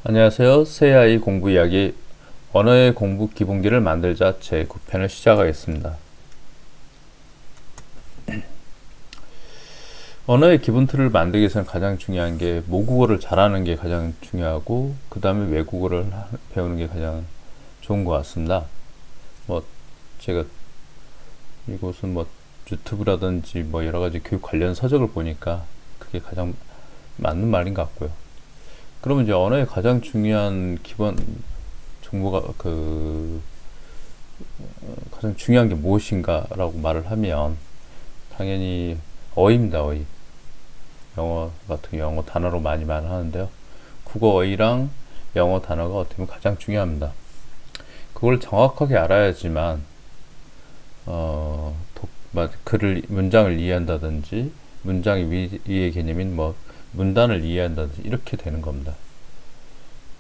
안녕하세요. 새아이 공부 이야기 언어의 공부 기본기를 만들자 제 9편을 시작하겠습니다. 언어의 기본 틀을 만들기 위해서는 가장 중요한 게 모국어를 잘하는 게 가장 중요하고 그 다음에 외국어를 배우는 게 가장 좋은 것 같습니다. 뭐 제가 이곳은 뭐 유튜브라든지 뭐 여러 가지 교육 관련 서적을 보니까 그게 가장 맞는 말인 것 같고요. 그러면 이제 언어의 가장 중요한 기본 정보가 가장 중요한 게 무엇인가라고 말을 하면 당연히 어휘입니다. 어휘. 영어 같은 영어 단어로 많이 말하는데요. 국어 어휘랑 영어 단어가 어떻게 보면 가장 중요합니다. 그걸 정확하게 알아야지만 글을 문장을 이해한다든지 문장의 위의 개념인 뭐 문단을 이해한다든지 이렇게 되는 겁니다.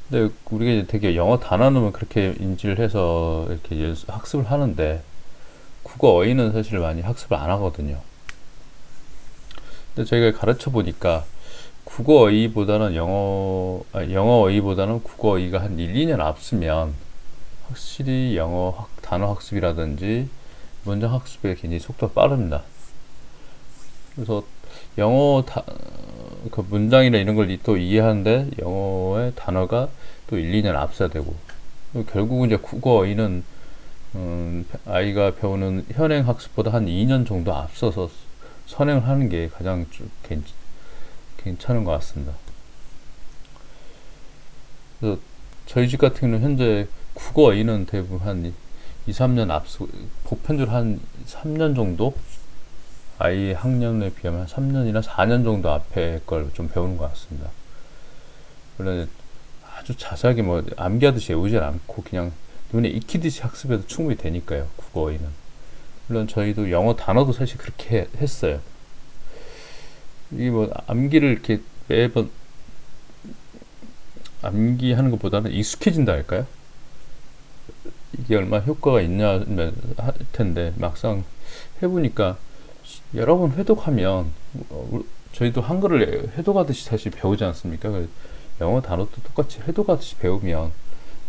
근데 우리가 이제 되게 영어 단어는 그렇게 인지를 해서 이렇게 학습을 하는데 국어 어휘는 사실 많이 학습을 안 하거든요. 근데 저희가 가르쳐 보니까 국어 어휘보다는 영어 어휘보다는 국어 어휘가 한 1, 2년 앞서면 확실히 영어 단어 학습이라든지 문장 학습에 굉장히 속도가 빠릅니다. 그래서 영어 그 문장이나 이런 걸 또 이해하는데 영어의 단어가 또 1, 2년 앞서야 되고 결국은 이제 국어 어휘는 아이가 배우는 현행 학습보다 한 2년 정도 앞서서 선행을 하는 게 가장 괜찮은 것 같습니다. 그래서 저희 집 같은 경우는 현재 국어 어휘는 대부분 한 2, 3년 앞서 보편적으로 한 3년 정도 아이 학년에 비하면 3년이나 4년 정도 앞에 걸 좀 배우는 것 같습니다. 물론 아주 자세하게 뭐 암기하듯이 외우진 않고 그냥 눈에 익히듯이 학습해도 충분히 되니까요. 국어 어휘는. 물론 저희도 영어 단어도 사실 그렇게 했어요. 이 뭐 암기를 이렇게 매번 암기하는 것보다는 익숙해진다 할까요? 이게 얼마나 효과가 있냐 할 텐데 막상 해보니까 여러 번 회독하면 저희도 한글을 회독하듯이 사실 배우지 않습니까? 영어 단어도 똑같이 회독하듯이 배우면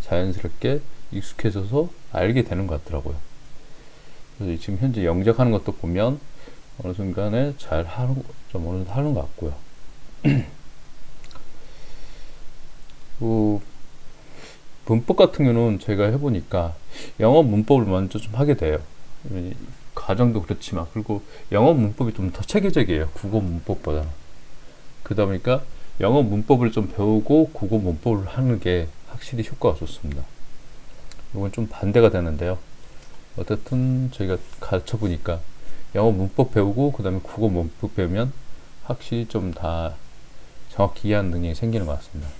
자연스럽게 익숙해져서 알게 되는 것 같더라고요. 그래서 지금 현재 영작하는 것도 보면 어느 순간에 잘 하는, 좀 어느 정도 하는 것 같고요. 문법 같은 경우는 제가 해보니까 영어 문법을 먼저 좀 하게 돼요. 가정도 그렇지만 그리고 영어 문법이 좀 더 체계적이에요. 국어 문법보다. 그러다 보니까 영어 문법을 좀 배우고 국어 문법을 하는 게 확실히 효과가 좋습니다. 이건 좀 반대가 되는데요. 어쨌든 저희가 가르쳐 보니까 영어 문법 배우고 그 다음에 국어 문법 배우면 확실히 좀 다 정확히 이해하는 능력이 생기는 것 같습니다.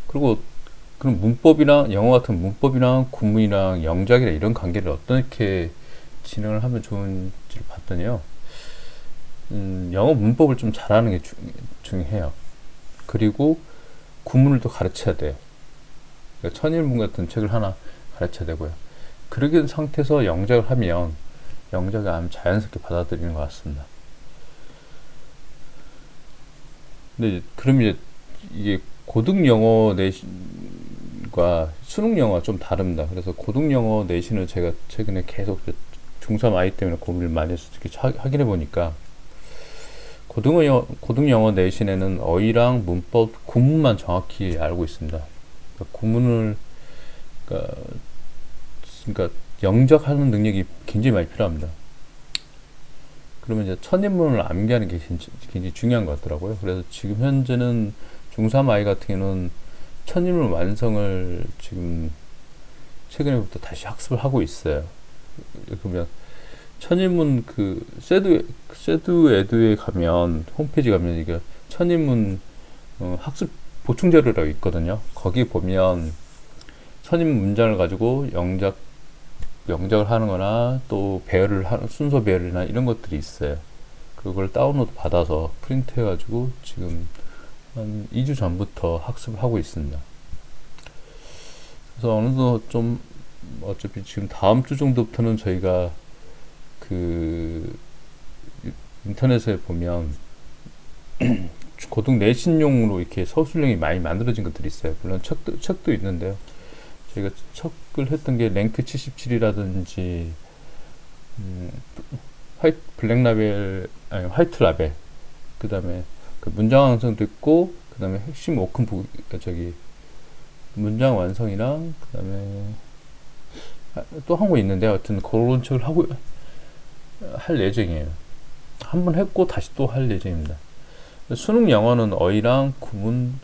그리고 그럼 문법이랑 영어 같은 문법이랑 구문이랑 영작이랑 이런 관계를 어떻게 진행을 하면 좋은지를 봤더니요. 영어 문법을 좀 잘하는 게 중요해요. 그리고 구문을 또 가르쳐야 돼요. 그러니까 천일문 같은 책을 하나 가르쳐야 되고요. 그런 상태에서 영작을 하면 영작을 아주 자연스럽게 받아들이는 것 같습니다. 근데 그럼 이게 고등 영어 내신과 수능 영어가 좀 다릅니다. 그래서 고등 영어 내신을 제가 최근에 계속 중3 아이 때문에 고민을 많이 해서 확인해 보니까 고등 영어 내신에는 어휘랑 문법, 구문만 정확히 알고 있습니다. 그러니까 구문을 그러니까 영작하는 능력이 굉장히 많이 필요합니다. 그러면 이제 첫인문을 암기하는 게 굉장히 중요한 것 같더라고요. 그래서 지금 현재는 중3 아이 같은 경우는 첫인문 완성을 지금 최근에부터 다시 학습을 하고 있어요. 그러면 첫인문 세두 에듀에 가면 홈페이지 가면 이게 첫인문 학습 보충 자료라고 있거든요. 거기 보면 첫인문 문장을 가지고 영작을 하는 거나 또 순서 배열이나 이런 것들이 있어요. 그걸 다운로드 받아서 프린트 해가지고 지금 한 2주 전부터 학습을 하고 있습니다. 그래서 어느 정도 좀 어차피 지금 다음 주 정도부터는 저희가 그 인터넷에 보면 고등 내신용으로 이렇게 서술형이 많이 만들어진 것들이 있어요. 물론 책도 있는데요. 저희가 척을 했던 게 랭크 77이라든지 블랙 라벨, 아니 화이트 라벨, 그 다음에 그 문장 완성도 있고, 그 다음에 핵심 워크 저기 문장 완성이랑, 그 다음에 또 한 거 있는데, 하여튼 그런 책을 할 예정이에요. 한 번 했고 다시 또 할 예정입니다. 수능 영어는 어휘랑 구문,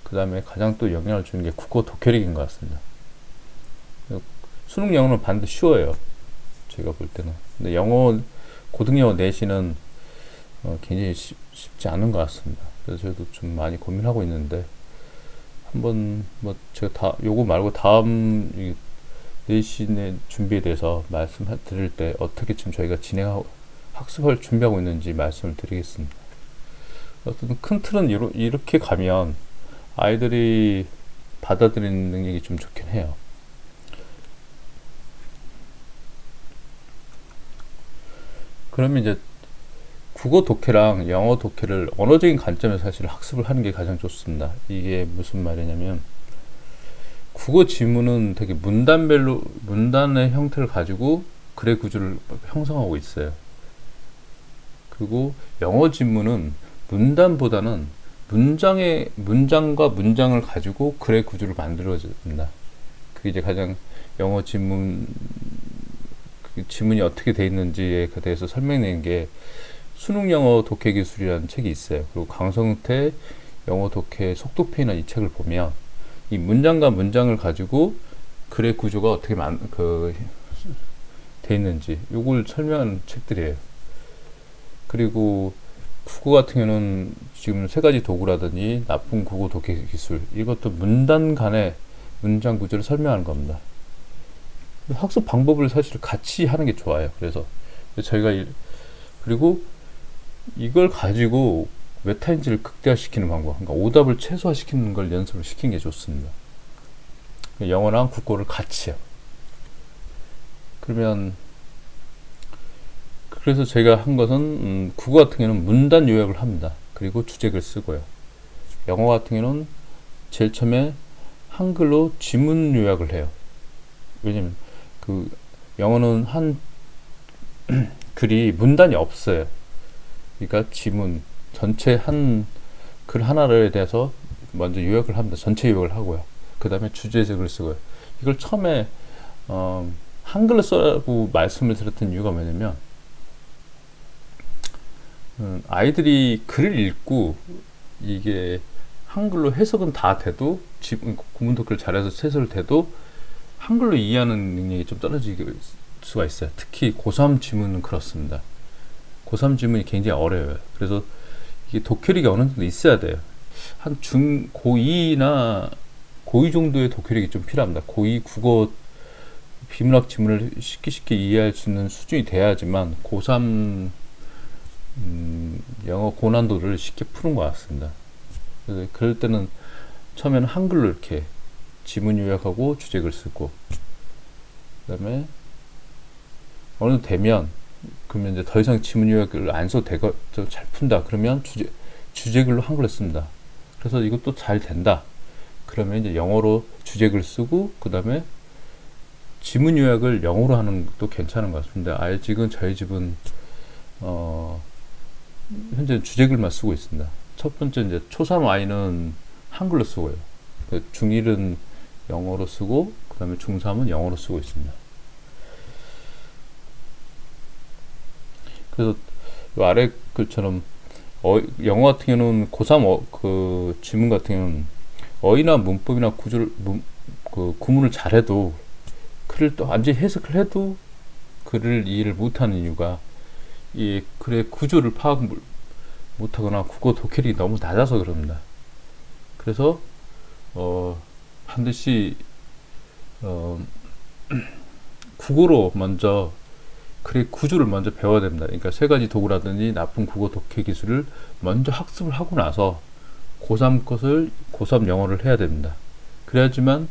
그 다음에 가장 또 영향을 주는 게 국어 독해력인 것 같습니다. 수능 영어는 반드시 쉬워요, 제가 볼 때는. 근데 고등 영어 내신은 굉장히 쉽지 않은 것 같습니다. 그래서 저도 좀 많이 고민하고 있는데, 한번 제가 요거 말고 다음 내신의 준비에 대해서 말씀드릴 때 어떻게 지금 저희가 학습을 준비하고 있는지 말씀을 드리겠습니다. 어떤 큰 틀은 이렇게 가면 아이들이 받아들이는 능력이 좀 좋긴 해요. 그러면 이제 국어 독해랑 영어 독해를 언어적인 관점에서 사실 학습을 하는 게 가장 좋습니다. 이게 무슨 말이냐면, 국어 지문은 되게 문단의 형태를 가지고 글의 구조를 형성하고 있어요. 그리고 영어 지문은 문단보다는 문장과 문장을 가지고 글의 구조를 만들어줍니다. 그게 이제 가장 영어 지문이 어떻게 돼 있는지에 대해서 설명내는 게 수능 영어 독해 기술이라는 책이 있어요. 그리고 강성태 영어 독해 속독편이나 이 책을 보면 이 문장과 문장을 가지고 글의 구조가 어떻게 돼 있는지 요걸 설명하는 책들이에요. 그리고 국어 같은 경우는 지금 세 가지 도구라든지 나쁜 국어 독해 기술, 이것도 문단 간의 문장 구조를 설명하는 겁니다. 학습 방법을 사실 같이 하는 게 좋아요. 그래서 저희가 그리고 이걸 가지고 메타인지를 극대화시키는 방법, 그러니까 오답을 최소화시키는 걸 연습을 시키는 게 좋습니다. 영어랑 국어를 같이요. 그래서 제가 한 것은 국어 같은 경우는 문단 요약을 합니다. 그리고 주제글 쓰고요. 영어 같은 경우는 제일 처음에 한글로 지문 요약을 해요. 왜냐면 영어는 한 글이 문단이 없어요. 그러니까 지문 전체 한 글 하나에 대해서 먼저 요약을 합니다. 전체 요약을 하고요. 그 다음에 주제적을 쓰고요. 이걸 처음에 한글로 쓰라고 말씀을 드렸던 이유가 뭐냐면, 아이들이 글을 읽고 이게 한글로 해석은 다 돼도, 구문 독해를 잘해서 해석을 돼도 한글로 이해하는 능력이 좀 떨어질 수가 있어요. 특히 고3 지문은 그렇습니다. 고3 지문이 굉장히 어려워요. 그래서 이게 독해력이 어느 정도 있어야 돼요. 한 고2나 고2 정도의 독해력이 좀 필요합니다. 고2 국어 비문학 지문을 쉽게 이해할 수 있는 수준이 돼야지만 고3 영어 고난도를 쉽게 푸는 것 같습니다. 그래서 그럴 때는 처음에는 한글로 이렇게 지문 요약하고 주제글 쓰고, 그 다음에 어느 정도 되면, 그러면 이제 더 이상 지문 요약을 안 써도 되고 잘 푼다. 그러면 주제글로 한글로 씁니다. 그래서 이것도 잘 된다. 그러면 이제 영어로 주제글 쓰고, 그 다음에 지문 요약을 영어로 하는 것도 괜찮은 것 같습니다. 저희 집은 현재 주제글만 쓰고 있습니다. 첫 번째 이제 초3 아이는 한글로 쓰고요. 중1은 영어로 쓰고, 그 다음에 중3은 영어로 쓰고 있습니다. 그래서 아래 글처럼 영어 같은 경우는 고3 지문 같은 경우는 어휘나 문법이나 구문을 잘해도 글을 또 완전히 해석을 해도 글을 이해를 못하는 이유가 이 글의 구조를 파악 못하거나 국어 독해력이 너무 낮아서 그럽니다. 그래서 반드시 국어로 먼저 글의 구조를 먼저 배워야 됩니다. 그러니까 세 가지 도구라든지 나쁜 국어 독해 기술을 먼저 학습을 하고 나서 고3 것을 고3 영어를 해야 됩니다. 그래야지만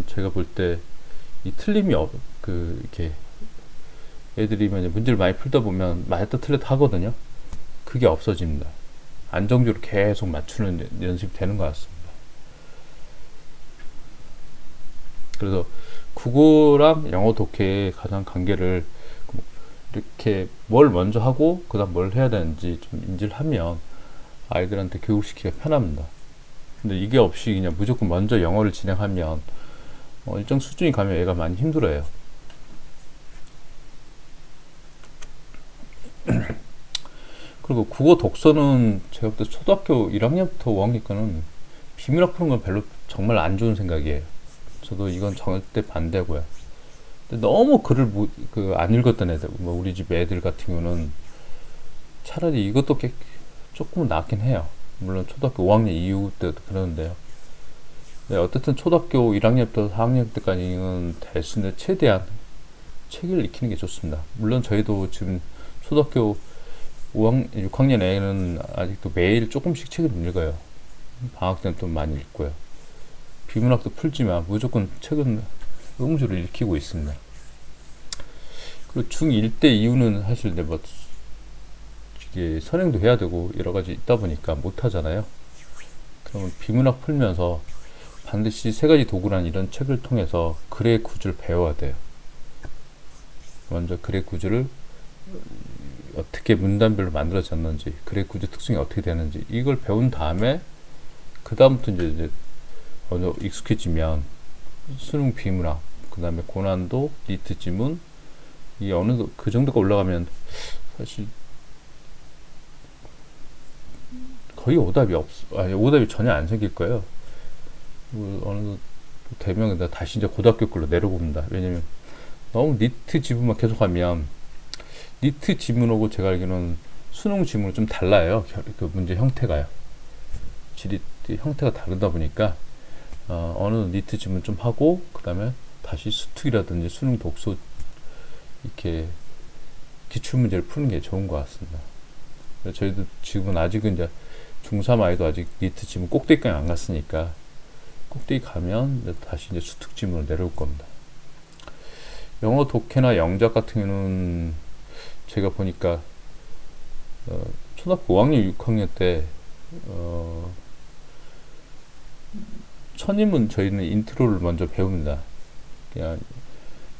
제가 볼 때 이 틀림이 이렇게 애들이 문제를 많이 풀다 보면 맞다 틀렸다 하거든요. 그게 없어집니다. 안정적으로 계속 맞추는 연습이 되는 것 같습니다. 그래서 국어랑 영어 독해의 가장 관계를 이렇게 뭘 먼저 하고 그 다음 뭘 해야 되는지 좀 인지를 하면 아이들한테 교육시키기가 편합니다. 근데 이게 없이 그냥 무조건 먼저 영어를 진행하면 일정 수준이 가면 애가 많이 힘들어요. 그리고 국어 독서는 제가 볼 때 초등학교 1학년부터 5학년까지는 비문학 푸는 건 별로 정말 안 좋은 생각이에요. 저도 이건 절대 반대고요. 근데 너무 글을 안 읽었던 애들, 뭐 우리 집 애들 같은 경우는 차라리 이것도 조금은 낫긴 해요. 물론 초등학교 5학년 이후 때도 그러는데요. 네, 어쨌든 초등학교 1학년부터 4학년 때까지는 될 수 있는 최대한 책을 익히는 게 좋습니다. 물론 저희도 지금 초등학교 6학년 애는 아직도 매일 조금씩 책을 읽어요. 방학 때는 또 많이 읽고요. 비문학도 풀지만 무조건 책은 음주를 읽히고 있습니다. 그리고 중1 때 이후는 사실 뭐 이게 선행도 해야 되고 여러 가지 있다 보니까 못 하잖아요. 그러면 비문학 풀면서 반드시 세 가지 도구라는 이런 책을 통해서 글의 구조를 배워야 돼요. 먼저 글의 구조를 어떻게 문단별로 만들어졌는지, 글의 구조 특성이 어떻게 되는지 이걸 배운 다음에 그 다음부터 이제 어느 익숙해지면 수능 비문학, 그 다음에 고난도, 니트 지문 이 어느 그 정도가 올라가면 사실 거의 오답이 전혀 안 생길 거예요. 어느 되면 다시 이제 고등학교 걸로 내려봅니다. 왜냐면 너무 니트 지문만 계속하면 니트 지문하고 제가 알기로는 수능 지문은 좀 달라요. 그 문제 형태가요. 질이 형태가 다르다 보니까 어느 니트 지문 좀 하고 그 다음에 다시 수특이라든지 수능 독서 이렇게 기출문제를 푸는 게 좋은 것 같습니다. 저희도 지금은 아직은 이제 중3 아이도 아직 니트 지문 꼭대기까지 안 갔으니까 꼭대기 가면 이제 다시 이제 수특 지문으로 내려올 겁니다. 영어 독해나 영작 같은 경우는 제가 보니까 초등학교 5학년, 6학년 때 천인문 저희는 인트로를 먼저 배웁니다. 그냥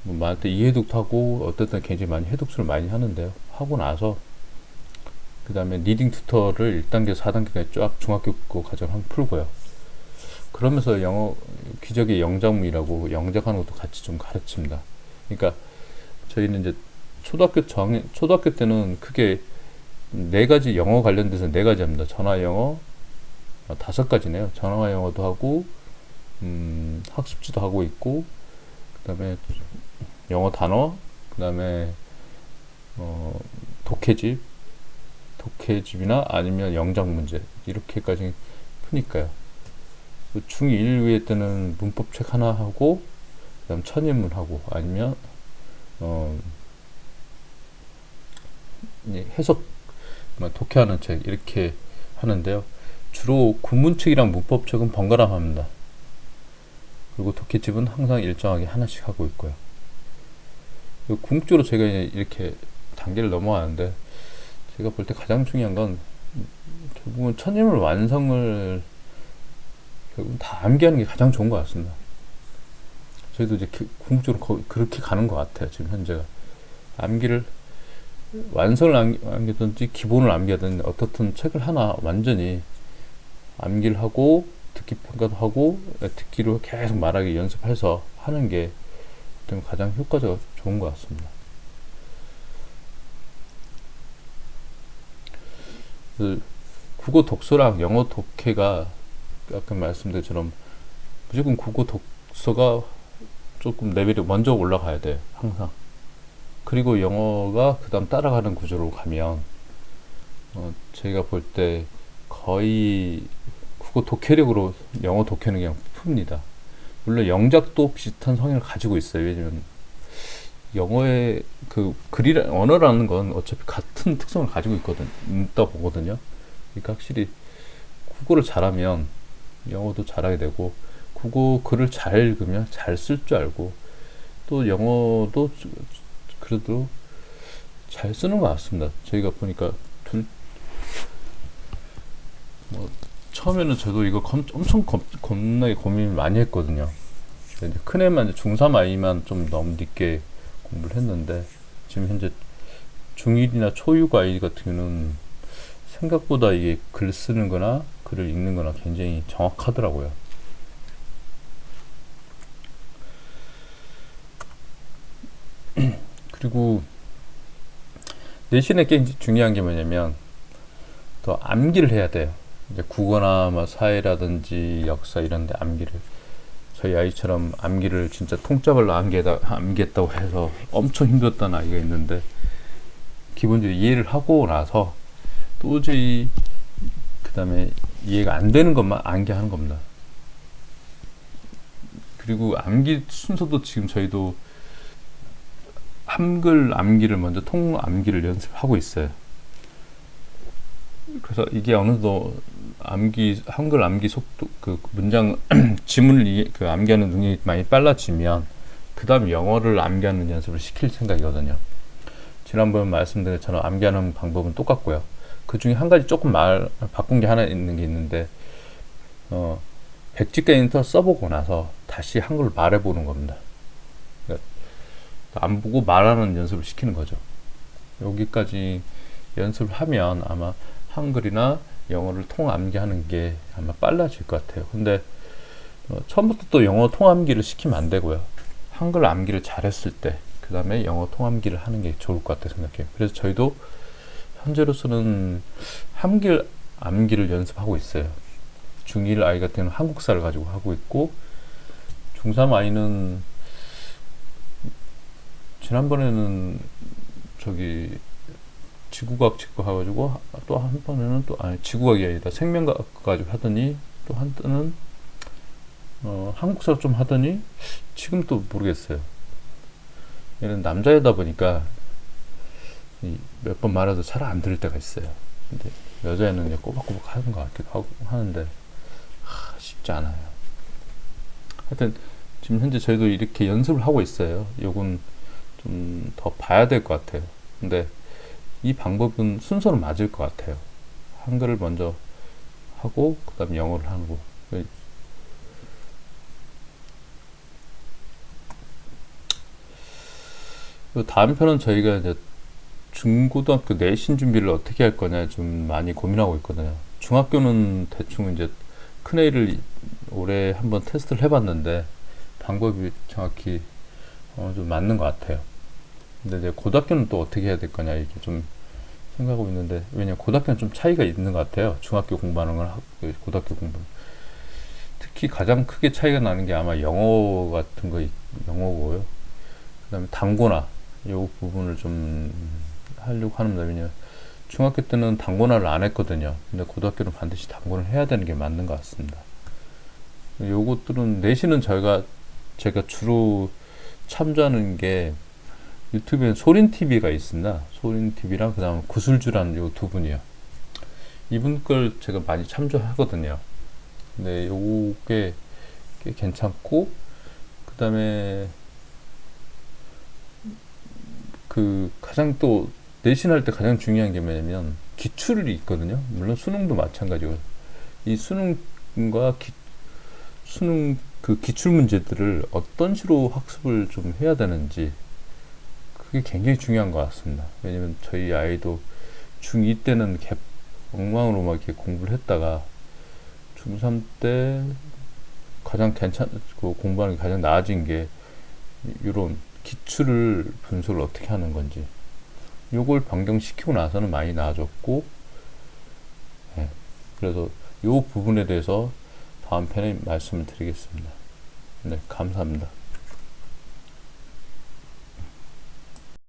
뭐 많을 때 이해독도 하고 어떨 때 굉장히 많이 해독수를 많이 하는데요. 하고 나서 그 다음에 리딩 튜터를 1단계, 4단계까지 쫙 중학교 거 과정을 한번 풀고요. 그러면서 영어 기적의 영작문이라고 영작하는 것도 같이 좀 가르칩니다. 그러니까 저희는 이제 초등학교 때는 크게 4가지 영어 관련돼서 4가지 합니다. 전화 영어 5가지네요. 전화 영어도 하고 학습지도 하고 있고 그 다음에 영어 단어 그 다음에 독해집이나 아니면 영작 문제 이렇게까지 푸니까요. 중1 위에 때는 문법책 하나 하고 그 다음 천인문 하고 아니면 해석 독해하는 책 이렇게 하는데요. 주로 국문책이랑 문법책은 번갈아 합니다. 그리고 독해집은 항상 일정하게 하나씩 하고 있고요. 궁극적으로 제가 이렇게 단계를 넘어가는데 제가 볼 때 가장 중요한 건 결국은 천인문 완성을 결국은 다 암기하는 게 가장 좋은 것 같습니다. 저희도 이제 궁극적으로 그렇게 가는 것 같아요. 지금 현재가 암기를 완성을 암기하든지 기본을 암기하든지 어떻든 책을 하나 완전히 암기를 하고 듣기 평가도 하고 듣기로 계속 말하기 연습해서 하는 게 가장 효과가 좋은 것 같습니다. 국어 독서랑 영어 독해가 아까 말씀드린 것처럼 무조건 국어 독서가 조금 레벨이 먼저 올라가야 돼요. 항상. 그리고 영어가 그 다음 따라가는 구조로 가면 저희가 볼 때 거의 국어 독해력으로 영어 독해는 그냥 풉니다. 물론 영작도 비슷한 성향을 가지고 있어요. 왜냐면 영어의 그 언어라는 건 어차피 같은 특성을 가지고 있다 보거든요. 그러니까 확실히 국어를 잘하면 영어도 잘하게 되고 국어 글을 잘 읽으면 잘 쓸 줄 알고 또 영어도 그래도 잘 쓰는 것 같습니다. 저희가 보니까 뭐 처음에는 저도 이거 엄청 겁나게 고민을 많이 했거든요. 이제 큰 애만 이제 중3 아이만 좀 너무 늦게 공부를 했는데 지금 현재 중1이나 초6 아이 같은 경우는 생각보다 이게 글 쓰는 거나 글을 읽는 거나 굉장히 정확하더라고요. 그리고 내신에 꽤 중요한 게 뭐냐면 더 암기를 해야 돼요. 이제 국어나 뭐 사회라든지 역사 이런 데 암기를 저희 아이처럼 암기를 진짜 통짜발로 암기했다고 해서 엄청 힘들었던 아이가 있는데 기본적으로 이해를 하고 나서 도저히 그 다음에 이해가 안 되는 것만 암기하는 겁니다. 그리고 암기 순서도 지금 저희도 한글 암기를 먼저 통 암기를 연습하고 있어요. 그래서 이게 어느 정도 한글 암기 속도, 그 문장, 지문을 그 암기하는 능력이 많이 빨라지면, 그 다음에 영어를 암기하는 연습을 시킬 생각이거든요. 지난번 말씀드린 것처럼 암기하는 방법은 똑같고요. 그 중에 한 가지 조금 바꾼 게 하나 있는 게 있는데, 백지가 인터 써보고 나서 다시 한글로 말해보는 겁니다. 그러니까 안 보고 말하는 연습을 시키는 거죠. 여기까지 연습을 하면 아마 한글이나 영어를 통암기하는 게 아마 빨라질 것 같아요. 근데 처음부터 또 영어 통암기를 시키면 안 되고요. 한글 암기를 잘했을 때 그 다음에 영어 통암기를 하는 게 좋을 것 같다 생각해요. 그래서 저희도 현재로서는 한글 암기를 연습하고 있어요. 중1 아이 같은 경우는 한국사를 가지고 하고 있고, 중3 아이는 지난번에는 저기 지구과학 책고 가지고 또 한 번에는 또 지구과학이 아니다 생명과학 가지고 하더니 또 한 번은 한국사 좀 하더니 지금 또 모르겠어요. 얘는 남자이다 보니까 몇 번 말해도 잘 안 들을 때가 있어요. 근데 여자애는 꼬박꼬박 하는 것 같기도 하고 하는데 쉽지 않아요. 하여튼 지금 현재 저희도 이렇게 연습을 하고 있어요. 요건 좀 더 봐야 될 것 같아요. 근데 이 방법은 순서는 맞을 것 같아요. 한글을 먼저 하고 그 다음에 영어를 하고. 다음 편은 저희가 이제 중고등학교 내신 준비를 어떻게 할 거냐 좀 많이 고민하고 있거든요. 중학교는 대충 이제 큰애를 올해 한번 테스트를 해봤는데 방법이 정확히 좀 맞는 것 같아요. 근데 이제 고등학교는 또 어떻게 해야 될 거냐 이게 좀 생각하고 있는데, 왜냐면 고등학교는 좀 차이가 있는 것 같아요. 중학교 공부하는 거랑 고등학교 공부. 특히 가장 크게 차이가 나는 게 아마 영어 같은 거, 영어고요. 그 다음에 단고나 요 부분을 좀 하려고 합니다. 왜냐면 중학교 때는 단고나를 안 했거든요. 근데 고등학교는 반드시 단고를 해야 되는 게 맞는 것 같습니다. 요것들은 내신은 제가 주로 참조하는 게 유튜브에 소린TV가 있습니다. 소린TV랑 그 다음 구슬주라는 요 두 분이요. 이분 걸 제가 많이 참조하거든요. 근데 요게 꽤 괜찮고, 그 다음에 그 가장 또 내신할 때 가장 중요한 게 뭐냐면 기출이 있거든요. 물론 수능도 마찬가지고 이 수능과 수능 그 기출 문제들을 어떤 식으로 학습을 좀 해야 되는지 그게 굉장히 중요한 것 같습니다. 왜냐면 저희 아이도 중2 때는 엉망으로 막 이렇게 공부를 했다가 중3 때 가장 괜찮고 공부하는 게 가장 나아진 게 이런 기출을 분석을 어떻게 하는 건지 요걸 변경시키고 나서는 많이 나아졌고, 네, 그래서 요 부분에 대해서 다음 편에 말씀을 드리겠습니다. 네, 감사합니다.